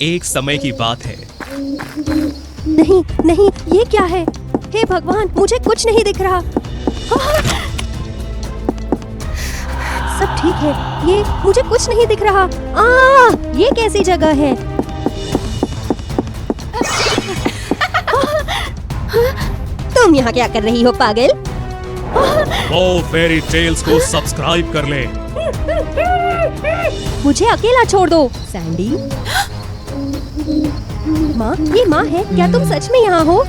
एक समय की बात है। नहीं नहीं, ये क्या है? हे भगवान, मुझे कुछ नहीं दिख रहा। सब ठीक है, ये मुझे कुछ नहीं दिख रहा। ये कैसी जगह है? तुम यहाँ क्या कर रही हो पागल? वो फेरी टेल्स को सब्सक्राइब कर ले। मुझे अकेला छोड़ दो। सैंडी, माँ, ये माँ है क्या? तुम सच में यहाँ हो?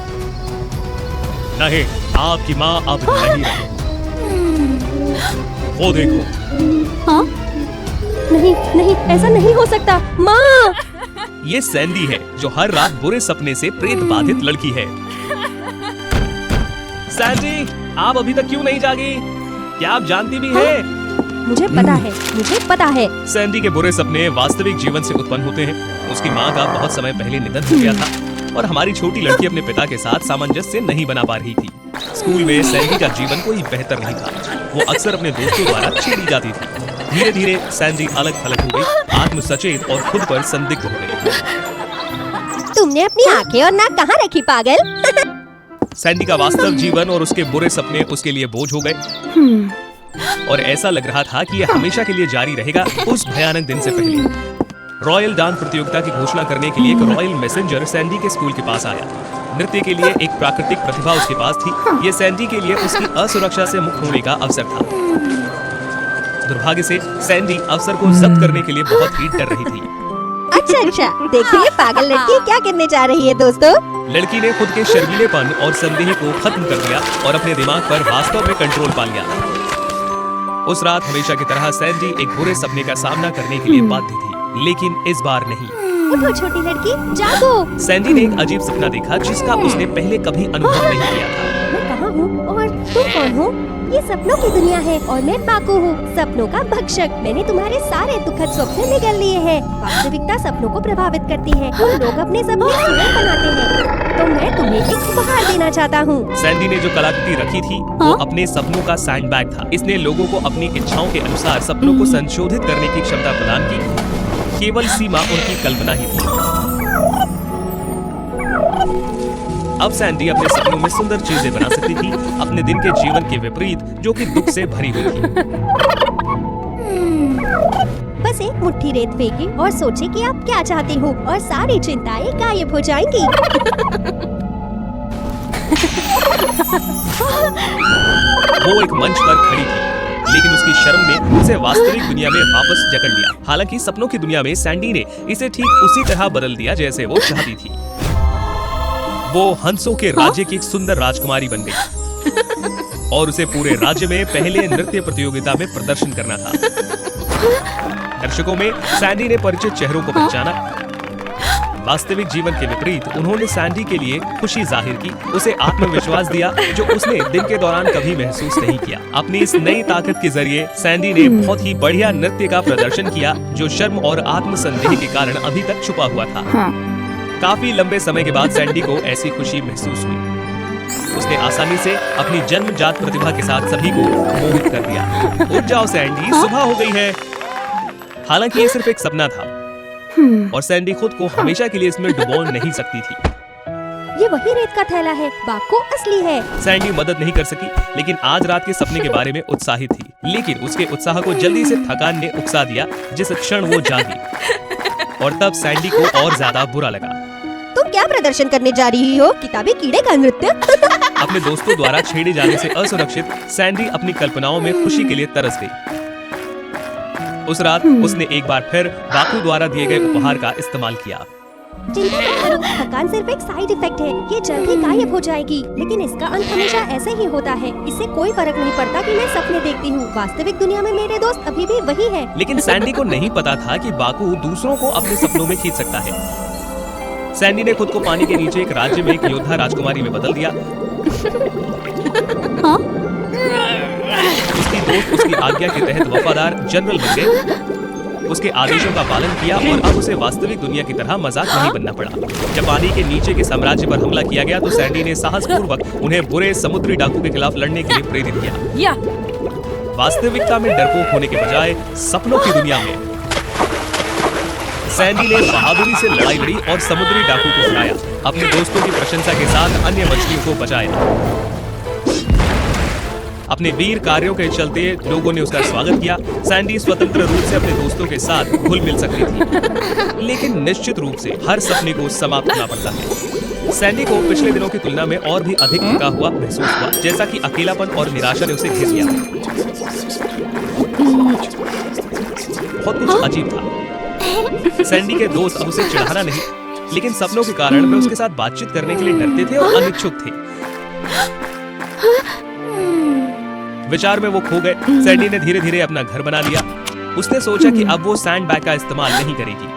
नहीं, आपकी माँ अब नहीं रही। वो देखो। हाँ? नहीं नहीं, ऐसा नहीं हो सकता। माँ! ये सैंडी है जो हर रात बुरे सपने से प्रेत बाधित लड़की है। सैंडी, आप अभी तक क्यों नहीं जागी? क्या आप जानती भी है? मुझे पता है, मुझे पता है। सैंडी के बुरे सपने वास्तविक जीवन से उत्पन्न होते हैं। उसकी माँ का बहुत समय पहले निधन हो गया था और हमारी छोटी लड़की अपने पिता के साथ सामंजस्य नहीं बना पा रही थी। स्कूल में सैंडी का जीवन कोई बेहतर नहीं था। वो अक्सर अपने दोस्तों द्वारा छेड़ी जाती थी। धीरे धीरे सैंडी अलग थलग हो गई, आत्म सचेत और खुद पर संदिग्ध हो गई। तुमने अपनी आंखें और नाक कहाँ रखी पागल? सैंडी का वास्तव जीवन और उसके बुरे सपने उसके लिए बोझ हो गए और ऐसा लग रहा था कि यह हमेशा के लिए जारी रहेगा। उस भयानक दिन से पहले रॉयल डांस प्रतियोगिता की घोषणा करने के लिए एक रॉयल मैसेंजर सैंडी के स्कूल के पास आया। नृत्य के लिए एक प्राकृतिक प्रतिभा उसके पास थी। यह सैंडी के लिए उसकी असुरक्षा से मुक्त होने का अवसर था। दुर्भाग्य से सैंडी अवसर को जब्त करने के लिए बहुत ही डर रही थी। अच्छा, देखिए पागल लड़की क्या करने जा रही है दोस्तों। लड़की ने खुद के शर्मीलेपन और संदेह को खत्म कर दिया और अपने दिमाग पर वास्तव में कंट्रोल पा लिया। उस रात हमेशा की तरह सैंडी एक बुरे सपने का सामना करने के लिए बाध्य थी, लेकिन इस बार नहीं। उठो छोटी लड़की, जागो। सैंडी ने एक अजीब सपना देखा जिसका उसने पहले कभी अनुभव नहीं किया था। मैं कहाँ हूँ और तुम कौन हो? ये सपनों की दुनिया है और मैं पाकू हूँ, सपनों का भक्षक। मैंने तुम्हारे सारे दुखद स्वप्न निगल लिए हैं। वास्तविकता सपनों को प्रभावित करती है। हम लोग अपने सपने स्वयं बनाते हैं। तो मैं तुम्हें एक उपहार देना चाहता हूँ। सैंडी ने जो कलाकृति रखी थी वो अपने सपनों का सैंडबैग था। इसने लोगों को अपनी इच्छाओं के अनुसार सपनों को संशोधित करने की क्षमता प्रदान की। केवल सीमा उनकी कल्पना ही थी। अब सैंडी अपने सपनों में सुंदर चीजें बना सकती थी, अपने दिन के जीवन के विपरीत जो कि दुख से भरी हुई थी। बस एक मुट्ठी रेत फेंके और सोचे कि आप क्या चाहते हो और सारी चिंताएं गायब हो जाएंगी। वो एक मंच पर खड़ी थी, लेकिन उसकी शर्म ने उसे वास्तविक दुनिया में वापस जकड़ लिया। हालांकि सपनों की दुनिया में सैंडी ने इसे ठीक उसी तरह बदल दिया जैसे वो चाहती थी। वो हंसों के राज्य की एक सुंदर राजकुमारी बन गई और उसे पूरे राज्य में पहले नृत्य प्रतियोगिता में प्रदर्शन करना था। दर्शकों में सैंडी ने परिचित चेहरों को पहचाना। वास्तविक जीवन के विपरीत उन्होंने सैंडी के लिए खुशी जाहिर की, उसे आत्मविश्वास दिया जो उसने दिन के दौरान कभी महसूस नहीं किया। अपनी इस नई ताकत के जरिए सैंडी ने बहुत ही बढ़िया नृत्य का प्रदर्शन किया जो शर्म और आत्मसंदेह के कारण अभी तक छुपा हुआ था। काफी लंबे समय के बाद सैंडी को ऐसी खुशी महसूस हुई। उसने आसानी से अपनी जन्मजात प्रतिभा के साथ सभी को मोहित कर दिया। उठ जाओ सैंडी, सुबह हो गई है। हालांकि ये सिर्फ एक सपना था और सैंडी खुद को हमेशा के लिए इसमें डुबो नहीं सकती थी। ये वही रेत का थैला है, बाकू असली है। सैंडी मदद नहीं कर सकी, लेकिन आज रात के सपने के बारे में उत्साहित थी। लेकिन उसके उत्साह को जल्दी से थकान ने उकसा दिया जिस क्षण वो जागी और तब सैंडी को और ज्यादा बुरा लगा। तुम क्या प्रदर्शन करने जा रही हो? किताबी कीड़े का नृत्य? अपने दोस्तों द्वारा छेड़े जाने से असुरक्षित सैंडी अपनी कल्पनाओं में खुशी के लिए तरस गई। उस रात उसने एक बार फिर बाकू द्वारा दिए गए उपहार का इस्तेमाल किया। चिंता मत करो, थकान सिर्फ एक साइड इफेक्ट है। ये जल्द ही गायब हो जाएगी। लेकिन इसका अंत हमेशा ऐसे ही होता है। इससे कोई फर्क नहीं पड़ता कि मैं सपने देखती हूँ। वास्तविक दुनिया में मेरे दोस्त अभी भी वही है। लेकिन सैंडी को नहीं पता था कि बाकू दूसरों को अपने सपनों में खींच सकता है। सैंडी ने खुद को पानी के नीचे एक राज्य में एक योद्धा राजकुमारी में बदल दिया। हाँ? उसकी दोस्त उसकी आज्ञा के तहत वफादार जनरल बन गए। उसके आदेशों का पालन किया और अब उसे वास्तविक दुनिया की तरह मजाक नहीं बनना पड़ा। जब पानी के नीचे के साम्राज्य पर हमला किया गया तो सैंडी ने साहसपूर्वक उन्हें बुरे समुद्री डाकू के खिलाफ लड़ने के लिए प्रेरित किया। वास्तविकता में डरपोक होने के बजाय सपनों की दुनिया में सैंडी ने बहादुरी से लड़ाई लड़ी और समुद्री डाकू को हराया। अपने दोस्तों की प्रशंसा के साथ अन्य मछलियों को बचाया। अपने वीर कार्यों के चलते लोगों ने उसका स्वागत किया। सैंडी स्वतंत्र रूप से अपने दोस्तों के साथ घुल मिल सकती थी, लेकिन निश्चित रूप से हर सपने को समाप्त करना पड़ता है। सैंडी को पिछले दिनों की तुलना में और भी अधिक थका हुआ महसूस हुआ, जैसा कि अकेलापन और निराशा ने उसे घेर लिया। बहुत कुछ अजीब था। सैंडी के दोस्त अब उसे चिढ़ाना नहीं, लेकिन सपनों के कारण वे उसके साथ बातचीत करने के लिए डरते थे और अनिच्छुक थे। विचार में वो खो गए। सैंडी ने धीरे धीरे अपना घर बना लिया। उसने सोचा कि अब वो सैंडबैग का इस्तेमाल नहीं करेगी।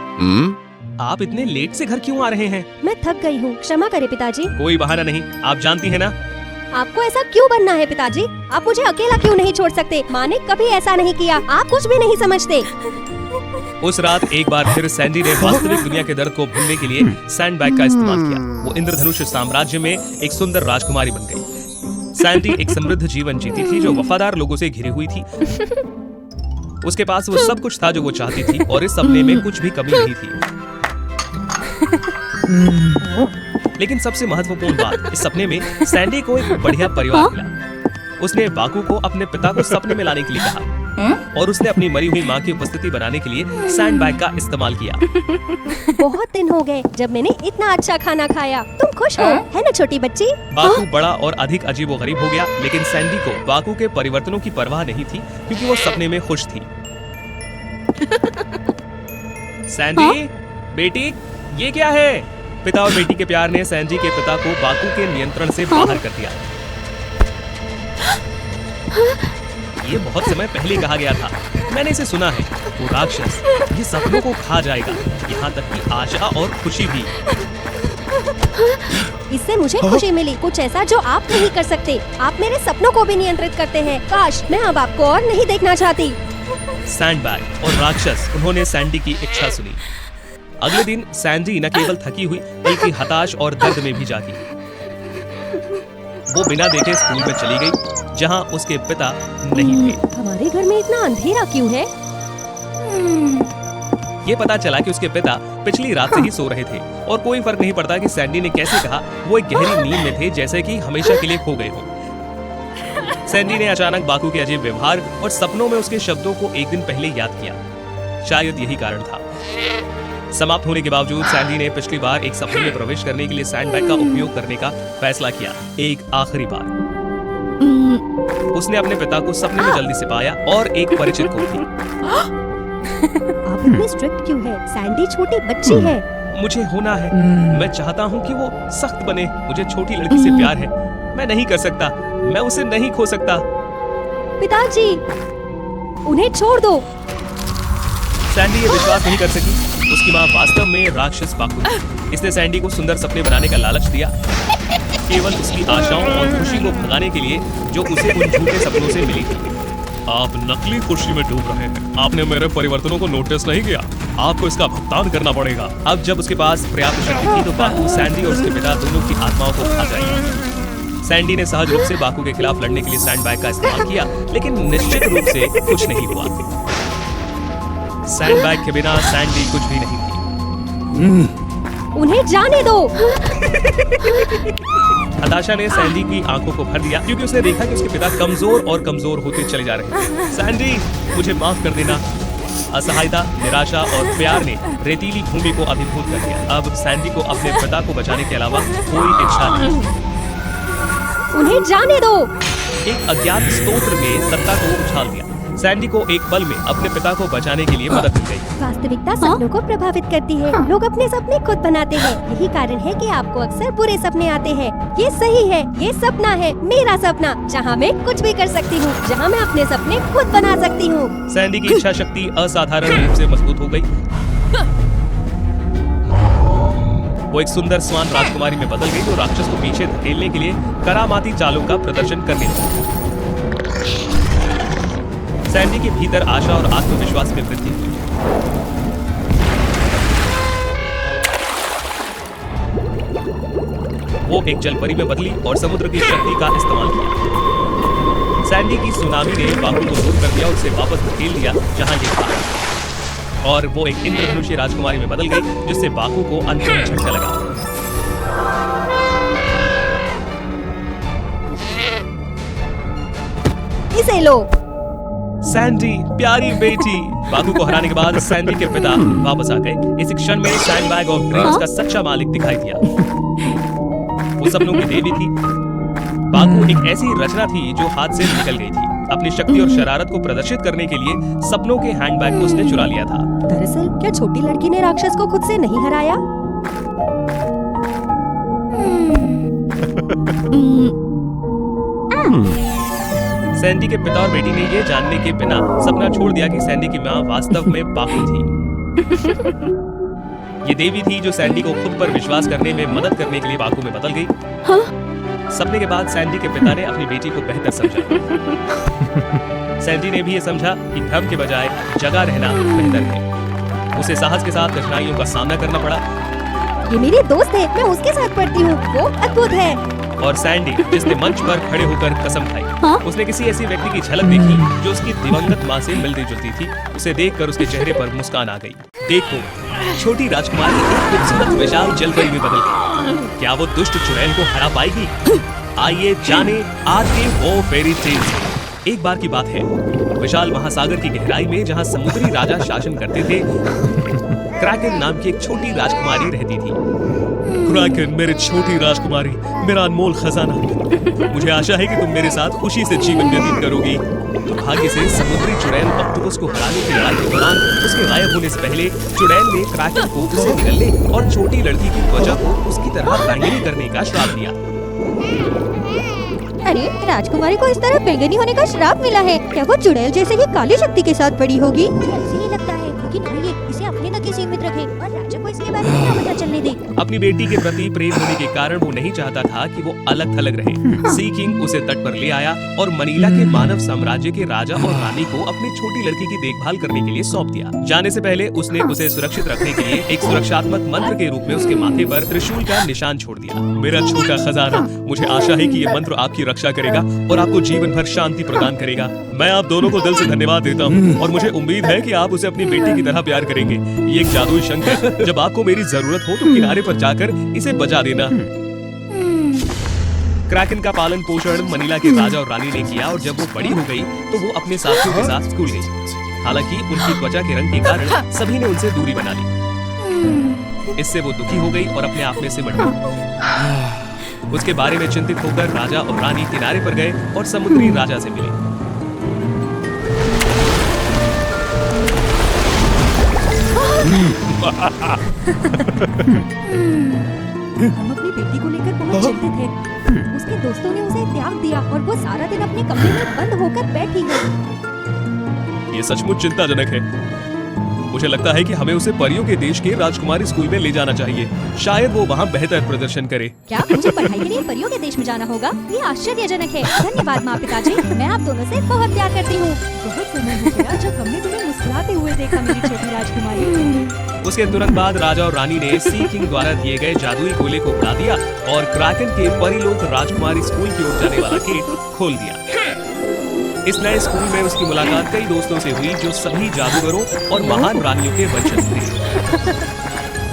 आप इतने लेट से घर क्यों आ रहे हैं? मैं थक गई हूँ, क्षमा करें पिताजी। कोई बहाना नहीं, आप जानती हैं ना। आपको ऐसा क्यों बनना है पिताजी? आप मुझे अकेला क्यों नहीं छोड़ सकते? माँ ने कभी ऐसा नहीं किया। आप कुछ भी नहीं समझते। उस रात एक बार फिर सैंडी ने वास्तविक दुनिया के दर्द को भूलने के लिए सैंडबैग का इस्तेमाल किया। वो इंद्रधनुष साम्राज्य में एक सुंदर राजकुमारी बन गई। सैंडी एक समृद्ध जीवन जीती थी जो वफादार लोगों से घिरी हुई थी। उसके पास वो सब कुछ था जो वो चाहती थी और इस सपने में कुछ भी कमी नहीं थी। लेकिन सबसे महत्वपूर्ण बात, इस सपने में सैंडी को एक बढ़िया परिवार मिला। उसने बाकू को अपने पिता को सपने में लाने के लिए कहा और उसने अपनी मरी हुई माँ की उपस्थिति बनाने के लिए सैंडबैग का इस्तेमाल किया। बहुत दिन हो गए जब मैंने इतना अच्छा खाना खाया। तुम खुश हो, है ना छोटी बच्ची? बाकू बड़ा और अधिक अजीबोगरीब हो गया, लेकिन सैंडी को बाकू के परिवर्तनों की परवाह नहीं थी क्योंकि वो सपने में खुश थी। सैंडी, बेटी, ये क्या है? पिता और बेटी के प्यार ने सैंडी के पिता को बाकू के नियंत्रण से बाहर कर दिया। ये बहुत समय पहले कहा गया था, मैंने इसे सुना है। वो राक्षस ये सपनों को खा जाएगा, यहाँ तक कि आशा और खुशी भी। इससे मुझे खुशी मिली, कुछ ऐसा जो आप नहीं कर सकते। आप मेरे सपनों को भी नियंत्रित करते हैं। काश मैं अब आपको और नहीं देखना चाहती। सैंडबैग और राक्षस, उन्होंने सैंडी की इच्छा सुनी। अगले दिन सैंडी न केवल थकी हुई बल्कि हताश और दर्द में भी जागी। वो बिना देखे स्कूल में चली गई जहां उसके पिता नहीं थे। हमारे घर में इतना अंधेरा क्यों है? ये पता चला कि उसके पिता पिछली रात से ही सो रहे थे और कोई फर्क नहीं पड़ता कि सैंडी ने कैसे कहा। वो एक गहरी नींद में थे, जैसे कि हमेशा के लिए खो गए हो। सैंडी ने अचानक बाकू के अजीब व्यवहार और सपनों में उसके शब्दों को एक दिन पहले याद किया। शायद यही कारण था। समाप्त होने के बावजूद सैंडी ने पिछली बार एक सपने में प्रवेश करने के लिए सैंडबैग का उपयोग करने का फैसला किया। एक आखिरी बार उसने अपने पिता को सपने में जल्दी से पाया और एक परिचित को भी। आप इतने स्ट्रिक्ट क्यों हैं? सैंडी छोटी बच्ची है। मुझे होना है। मैं चाहता हूँ कि वो सख्त बने। मुझे छोटी लड़की से प्यार है। मैं नहीं कर सकता। मैं उसे नहीं खो सकता। पिताजी, उन्हें छोड़ दो। सैंडी ये विश्वास नहीं कर सकी। उसकी माँ वास्तव में राक्षस बाकू थी। इसने सैंडी को सुंदर सपने बनाने का लालच दिया, केवल उसकी आशाओं और खुशी को भगाने के लिए जो उसे उन झूठे सपनों से मिली थी। आप नकली खुशी में डूब रहे हैं। आपने मेरे परिवर्तनों को नोटिस नहीं किया। आपको इसका भुगतान करना पड़ेगा। अब जब उसके पास पर्याप्त शक्ति थी तो बाकू सैंडी और उसके पिता दोनों की आत्माओं को खा जाएगा। सैंडी ने सहज रूप से बाकू के खिलाफ लड़ने के लिए सैंडबैग का इस्तेमाल किया, लेकिन निश्चित रूप से कुछ नहीं हुआ। सैंडबैग के बिना सैंडी कुछ भी नहीं थी। उन्हें जाने दो। हताशा ने सैंडी की आंखों को भर दिया क्योंकि उसने देखा कि उसके पिता कमजोर और कमजोर होते चले जा रहे थे। सैंडी, मुझे माफ कर देना। असहायता, निराशा और प्यार ने रेतीली भूमि को अभिभूत कर दिया। अब सैंडी को अपने पिता को बचाने के अलावा कोई इच्छा नहीं। उन्हें जाने दो। एक अज्ञात स्तोत्र ने सत्ता को उछाल दिया। सैंडी को एक पल में अपने पिता को बचाने के लिए मदद मिल गई। वास्तविकता सपनों को प्रभावित करती है। लोग अपने सपने खुद बनाते हैं। यही कारण है कि आपको अक्सर बुरे सपने आते हैं। ये सही है, ये सपना है, मेरा सपना, जहाँ मैं कुछ भी कर सकती हूँ, जहाँ मैं अपने सपने खुद बना सकती हूँ। सैंडी की इच्छा शक्ति असाधारण रूप से मजबूत हो गई। वो एक सुंदर स्वान राजकुमारी में बदल गई जो राक्षस को पीछे धकेलने के लिए करामाती चालों का प्रदर्शन करने लगी। सैंडी के भीतर आशा और आत्मविश्वास में वृद्धि हुई। वो एक जलपरी में बदली और समुद्र की शक्ति का इस्तेमाल किया। सैंडी की सुनामी ने बाकू को दूर कर दिया और उसे वापस धकेल दिया जहां ये था। और वो एक इंद्रधनुषी राजकुमारी में बदल गई, जिससे बाकू को अंतिम झटका लगा। इसे लो। सैंडी, प्यारी बेटी। बाकू को हराने के बाद सैंडी के पिता वापस आ गए। इस क्षण में सैंडबैग ऑफ ड्रीम्स का सच्चा मालिक दिखाई दिया। वो सपनों की देवी थी। बाकू एक ऐसी रचना थी जो हाथ से निकल गई थी। अपनी शक्ति और शरारत को प्रदर्शित करने के लिए सपनों के हैंडबैग को उसने चुरा लिया था। दरअसल क्या छोटी लड़की ने राक्षस को खुद से नहीं हराया? सैंडी के पिता और बेटी ने ये जानने के बिना सपना छोड़ दिया कि सैंडी की माँ वास्तव में बाकू थी। ये देवी थी जो सैंडी को खुद पर विश्वास करने में मदद करने के लिए बाकू में बदल गई। हाँ? सपने के बाद सैंडी के पिता ने अपनी बेटी को बेहतर समझा। सैंडी ने भी ये समझा कि धर्म के बजाय जगह रहना बेहतर है। उसे साहस के साथ कठिनाइयों का सामना करना पड़ा। ये मेरी दोस्त है, मैं उसके साथ पढ़ती हूँ, वो अद्भुत है। और सैंडी, जिसने मंच पर खड़े होकर कसम खाई, हाँ? उसने किसी ऐसी व्यक्ति की झलक देखी जो उसकी दिवंगत माँ से मिलती जुलती थी। उसे देखकर उसके चेहरे पर मुस्कान आ गई। देखो, छोटी राजकुमारी एक खूबसूरत विशाल जलपरी में बदल गई। क्या वो दुष्ट चुड़ैल को हरा पाएगी? आइए जाने आज के वो फेरी टेल्स। एक बार की बात है, विशाल महासागर की गहराई में जहाँ समुद्री राजा शासन करते थे, क्रैकन नाम की एक छोटी राजकुमारी रहती थी। क्रैकन, मेरी छोटी राजकुमारी, मेरा अनमोल खजाना, मुझे आशा है कि तुम मेरे साथ खुशी से जीवन व्यतीत करोगी। दुर्भाग्य से समुद्री चुड़ैल ऑक्टोपस को हराने की लड़ाई के दौरान उसके गायब होने से पहले चुड़ैल ने क्रैकन को उसे निगलने और छोटी लड़की की त्वचा को उसकी तरह बैंगनी करने का श्राप दिया। अरे, राजकुमारी को इस तरह बैंगनी होने का श्राप मिला है। क्या वो चुड़ैल जैसे ही काली शक्ति के साथ बड़ी होगी? मुझे ऐसे ही लगता है, लेकिन आइए इसे अपने तक ही सीमित रखें और राजा को इसके बारे में ना पता चलने दें। अपनी बेटी के प्रति प्रेम होने के कारण वो नहीं चाहता था कि वो अलग थलग रहे। सी किंग उसे तट पर ले आया और मनीला के मानव साम्राज्य के राजा और रानी को अपनी छोटी लड़की की देखभाल करने के लिए सौंप दिया। जाने से पहले उसने उसे सुरक्षित रखने के लिए एक सुरक्षात्मक मंत्र के रूप में उसके माथे पर त्रिशूल का निशान छोड़ दिया। मेरा छोटा खजाना, मुझे आशा है कि ये मंत्र आपकी रक्षा करेगा और आपको जीवन भर शांति प्रदान करेगा। मैं आप दोनों को दिल से धन्यवाद देता हूँ और मुझे उम्मीद है कि आप उसे अपनी बेटी की तरह प्यार करेंगे। ये एक जादुई शंख है, जब आपको मेरी जरूरत हो तो किनारे पर जाकर इसे बजा देना। क्रैकन का पालन पोषण मनीला के राजा और रानी ने किया और जब वो बड़ी हो गई तो वो अपने साथियों के साथ स्कूल गई। हालांकि उनकी त्वचा के रंग के कारण सभी ने उनसे दूरी बना ली। इससे वो दुखी हो गई और अपने आप में सिमट गई। उसके बारे में चिंतित होकर राजा और रानी किनारे पर गए और समुद्री राजा से मिले। हम अपनी बेटी को लेकर बहुत चिंतित थे। उसके दोस्तों ने उसे त्याग दिया और वो सारा दिन अपने कमरे में बंद होकर बैठी है। ये सचमुच चिंताजनक है। मुझे लगता है कि हमें उसे परियों के देश के राजकुमारी स्कूल में ले जाना चाहिए। शायद वो वहाँ बेहतर प्रदर्शन करे। क्या मुझे पढ़ाई के लिए परियों के देश में जाना होगा? ये आश्चर्यजनक है। धन्यवाद माँ पिताजी, मैं आप दोनों से बहुत प्यार करती हूँ। बहुत समय हो गया जब हमने तुम्हें मुस्कुराते हुए देखा, मेरी छोटी राजकुमारी। उसके तुरंत बाद राजा और रानी ने सी किंग द्वारा दिए गए जादुई गोले को उड़ा दिया और क्रैकन के परिलोक राजकुमारी स्कूल की ओर जाने वाला गेट खोल दिया। इस नए स्कूल में उसकी मुलाकात कई दोस्तों से हुई जो सभी जादूगरों और महान रानियों के वंशज थे।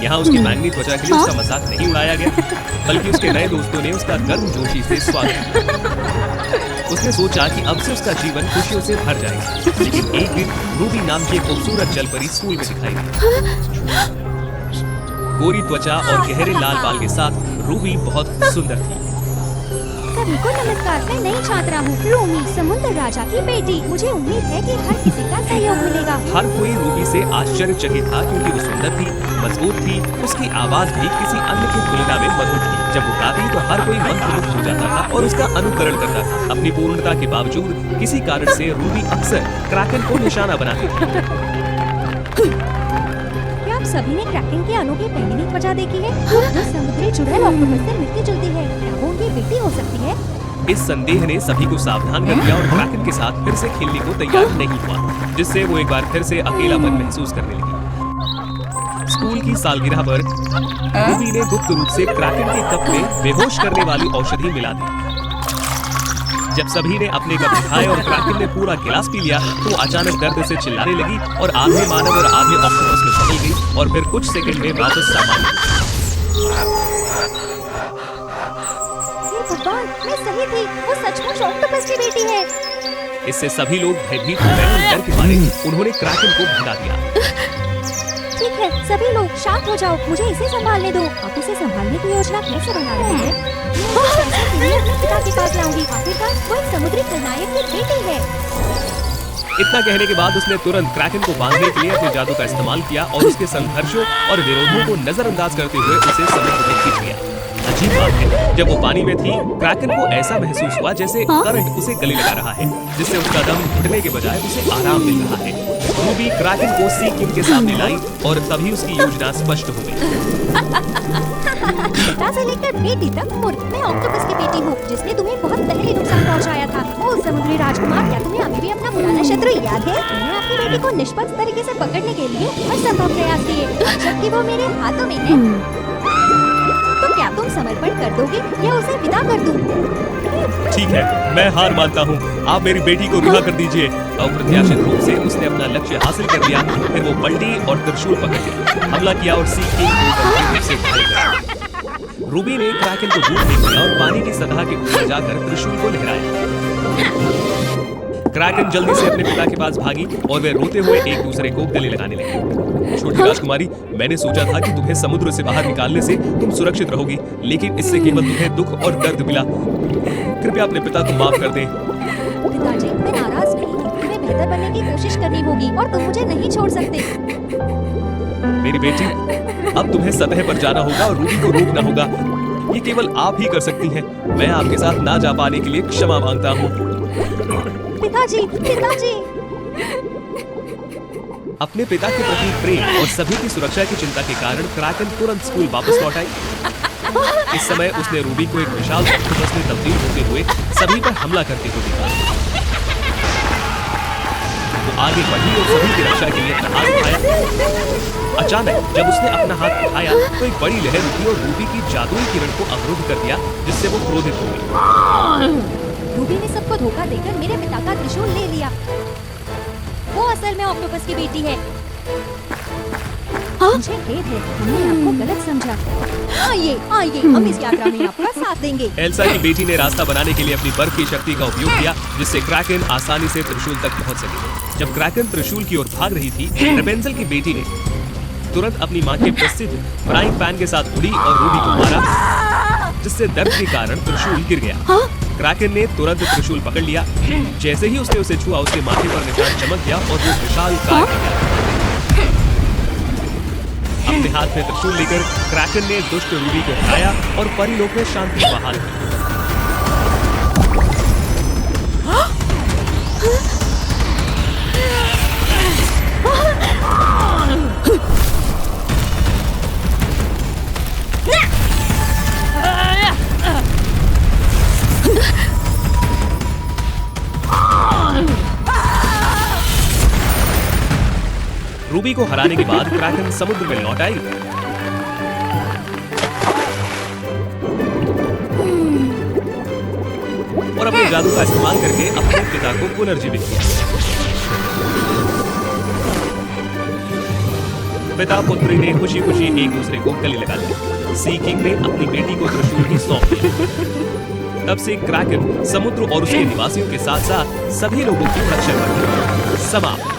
यहाँ उसकी बैंगनी त्वचा के लिए उसका मजाक नहीं उड़ाया गया, बल्कि उसके नए दोस्तों ने उसका गर्मजोशी से स्वागत किया। उसने सोचा कि अब से उसका जीवन खुशियों से भर जाएगा। लेकिन एक दिन रूबी नाम की एक खूबसूरत जलपरी स्कूल में दिखाई दी। गोरी त्वचा और गहरे लाल बाल के साथ रूबी बहुत सुंदर थी। सभी को नमस्कार, मैं नई छात्रा हूँ, रूमी, समुद्र राजा की बेटी। मुझे उम्मीद है कि हर किसी का सहयोग मिलेगा। हर कोई रूबी से आश्चर्यचकित था क्योंकि वो सुंदर थी, मजबूत थी। उसकी आवाज भी किसी अन्य की तुलना में मधुर थी। जब वो गाती तो हर कोई मंत्रमुग्ध हो जाता था और उसका अनुकरण करता था। अपनी पूर्णता के बावजूद किसी कारण से रूबी अक्सर क्रैकन को निशाना बनाती थी। क्या आप सभी ने क्रैकन की अनोखी बैंगनी त्वचा देखी है? जो समुद्री चुड़ैल ऑक्टोपस से मिलती जुलती है। क्या वो उनकी बेटी हो सकती है? इस संदेह ने सभी को सावधान कर दिया और क्रैकन के साथ फिर से खेलने को तैयार नहीं हुआ, जिससे वो एक बार फिर से अकेलापन महसूस करने लगी। स्कूल की सालगिरह पर रूबी ने गुप्त रूप से क्रैकन के कप में बेहोश करने वाली औषधि मिला दी, जब सभी ने अपने कप उठाए और क्रैकन ने पूरा गिलास पी लिया तो अचानक दर्द से चिल्लाने लगी और आधे मानव और आधे ऑक्टोपस में बदल गई और फिर कुछ सेकंड में वापस सामान्य। भगवान, मैं सही थी, वो सचमुच ऑक्टोपस की बेटी है। इससे सभी लोग भयभीत हो गए और डर के मारे उन्होंने क्रैकन को भगा दिया। ठीक है, सभी लोग शांत हो जाओ, मुझे इसे संभालने दो। आप इसे संभालने की योजना कैसे बना रहे हैं? मैं अपने पिता के पास लाऊंगी। आखिरकार वो एक समुद्री खलनायक की बेटी है। इतना कहने के बाद उसने तुरंत क्रैकन को बांधने के लिए अपने जादू का इस्तेमाल किया और उसके संघर्षों और विरोधों को नजरअंदाज करते हुए उसे समुद्र में खींच लिया। अजीब बात है, जब वो पानी में थी क्रैकन को ऐसा महसूस हुआ जैसे करंट उसे गले लगा रहा है, जिससे उसका दम घुटने के बजाय उसे आराम मिल रहा है। रूबी क्रैकन को सी किंग के सामने लाई और तभी उसकी योजना स्पष्ट हो गई। पिता से लेकर बेटी तक मूर्ख, मैं ऑक्टोपस की बेटी हूँ जिसने तुम्हें बहुत पहले नुकसान पहुँचाया था। ओ समुद्री राजकुमार, क्या तुम्हें अभी भी अपना पुराना शत्रु याद है? मैंने अपनी बेटी को निष्पक्ष तरीके से पकड़ने के लिए हर संभव प्रयास किए, जबकि वो मेरे हाथों में है। तो क्या तुम समर्पण कर दोगे या उसे विदा कर दूं? ठीक है, मैं हार मानता हूँ। आप मेरी बेटी को रिहा कर दीजिए। अप्रत्याशित रूप से उसने अपना लक्ष्य हासिल कर लिया। फिर वो पलटी और त्रिशूल पकड़ के हमला किया और सी किंग को गंभीर से घायल किया। रूबी ने क्रैकन को दूर फेंक दिया और पानी की सतह के ऊपर जाकर त्रिशूल को लहराया। क्रैकन जल्दी से अपने पिता के पास भागी और वे रोते हुए एक दूसरे को गले लगाने लगे। छोटी राजकुमारी, मैंने सोचा था कि तुम्हें समुद्र से बाहर निकालने से तुम सुरक्षित रहोगी, लेकिन इससे केवल तुम्हें दुख और दर्द मिला। कृपया अपने पिता को माफ कर दें। पिताजी, मैं नाराज नहीं हूँ। तुम्हें बेहतर बनने की कोशिश करनी होगी और तुम मुझे नहीं छोड़ सकते। मेरी बेटी, अब तुम्हें सतह पर जाना होगा और रूबी को रोकना होगा। ये केवल आप ही कर सकती हैं। मैं आपके साथ ना जा पाने के लिए क्षमा मांगता हूँ। पिताजी, पिताजी। अपने पिता के प्रति प्रेम और सभी की सुरक्षा की चिंता के कारण क्रैकन तुरंत स्कूल वापस लौट आई। इस समय उसने रूबी को एक विशाल ऑक्टोपस में तब्दील होते हुए सभी पर हमला करते हुए देखा। वो आगे बढ़ी और सभी की रक्षा के लिए अपना हाथ उठाया। अचानक जब उसने अपना हाथ उठाया तो एक बड़ी लहर उठी और रूबी की जादुई किरण को अवरुद्ध कर दिया, जिससे वो क्रोधित हो गई। रूबी ने सबको धोखा देकर मेरे पिता का त्रिशूल ले लिया। वो असल में ऑक्टोपस की बेटी है। मुझे खेद है, हमने आपको गलत समझा। आइए, आइए, हम इस यात्रा में आपका साथ देंगे। एल्सा की बेटी ने रास्ता बनाने के लिए अपनी बर्फ की शक्ति का उपयोग किया, जिससे क्रैकन आसानी से त्रिशूल तक पहुंच सके। जब क्रैकन त्रिशूल की ओर भाग रही थी, रेपेंजेल की बेटी ने तुरंत अपनी मां के प्रसिद्ध फ्राइंग पैन के साथ उड़ी और रूबी को मारा, जिससे दर्द के कारण त्रिशूल गिर गया। क्रैकन ने तुरंत त्रिशूल पकड़ लिया। जैसे ही उसने उसे छुआ, उसके माथे पर निशान चमक गया और वो विशालकाय हो गया। अपने हाथ में त्रिशूल लेकर क्रैकन ने दुष्ट रूबी को हराया और परीलोक में शांति बहाल की। रूबी को हराने के बाद क्रैकन समुद्र में लौट आई और अपने जादू का इस्तेमाल करके अपने पिता को पुनर्जीवित किया। पिता पुत्री ने खुशी खुशी एक दूसरे को गले लगा लिया। सी किंग ने अपनी बेटी को त्रिशूल की सौंप दिया। तब से क्रैकन समुद्र और उसके निवासियों के साथ साथ सभी लोगों की रक्षा करता है। समाप्त।